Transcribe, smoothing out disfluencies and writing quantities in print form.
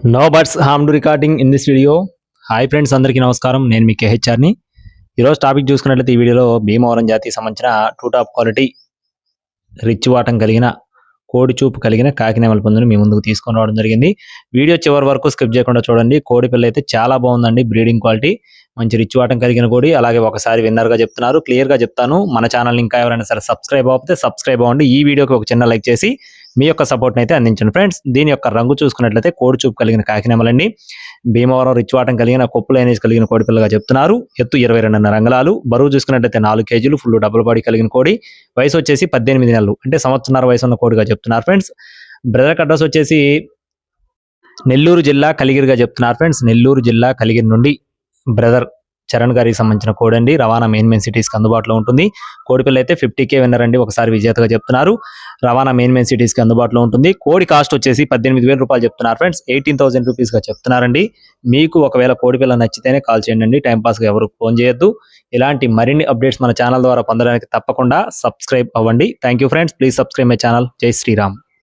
No buts harm to recording in this video. Hi friends, అందరికీ నమస్కారం. నేను మీ కేహెచ్ఆర్ని. ఈరోజు టాపిక్ చూసుకున్నట్లయితే ఈ వీడియోలో భీమవరం జాతికి సంబంధించిన టూ టాప్ క్వాలిటీ రిచ్ వాటం కలిగిన కోడి చూపు కలిగిన కాకినేమల పందుని మీ ముందుకు తీసుకొని రావడం జరిగింది. వీడియో చివరి వరకు స్కిప్ చేయకుండా చూడండి. కోడి పిల్ల అయితే చాలా బాగుందండి. బ్రీడింగ్ క్వాలిటీ మంచి రిచ్ వాటం కలిగిన కోడి. అలాగే ఒకసారి విన్నర్గా చెప్తున్నారు. క్లియర్గా చెప్తాను, మన ఛానల్ని ఇంకా ఎవరైనా సరే సబ్స్క్రైబ్ అవ్వకపోతే సబ్స్క్రైబ్ అవ్వండి. ఈ వీడియోకి ఒక చిన్న లైక్ చేసి మీ యొక్క సపోర్ట్ని అయితే అందించండి ఫ్రెండ్స్. దీని యొక్క రంగు చూసుకున్నట్లయితే కోడి చూపు కలిగిన కాకినేమలండి. భీమవరం రిచ్ వాటం కలిగిన కొప్పు లైనేజ్ కలిగిన కోడి పిల్లగా చెప్తున్నారు. ఎత్తు 22.5 అంగుళాలు. బరువు చూసుకున్నట్లయితే 4 కేజీలు. ఫుల్ డబుల్ బాడీ కలిగిన కోడి. వయసు వచ్చేసి 18 నెలలు, అంటే సంవత్సరాల వయసు ఉన్న కోడిగా చెప్తున్నారు ఫ్రెండ్స్. బ్రదర్ అడ్రస్ వచ్చేసి నెల్లూరు జిల్లా కలిగిరిగా చెప్తున్నారు ఫ్రెండ్స్. నెల్లూరు జిల్లా కలిగిరి నుండి బ్రదర్ చరణ్ గారికి సంబంధించిన కోడి అండి. రవాణా మెయిన్ సిటీస్కి అందుబాటులో ఉంటుంది. కోడిపిల్ల అయితే 50K విన్నర్ అండి. ఒకసారి విజేతగా చెప్తున్నారు. రవాణా మెయిన్ సిటీస్కి అందుబాటులో ఉంటుంది. కోడి కాస్ట్ వచ్చేసి 18,000 రూపాయలు చెప్తున్నారు ఫ్రెండ్స్. 18,000 రూపీస్గా చెప్తున్నారండి. మీకు ఒకవేళ కోడిపిల్ల నచ్చితేనే కాల్ చేయండి. టైంపాస్గా ఎవరు ఫోన్ చేయొద్దు. ఇలాంటి మరిన్ని అప్డేట్స్ మన ఛానల్ ద్వారా పొందడానికి తప్పకుండా సబ్స్క్రైబ్ అవ్వండి. Thank you friends. Please subscribe my channel. జై శ్రీరామ్.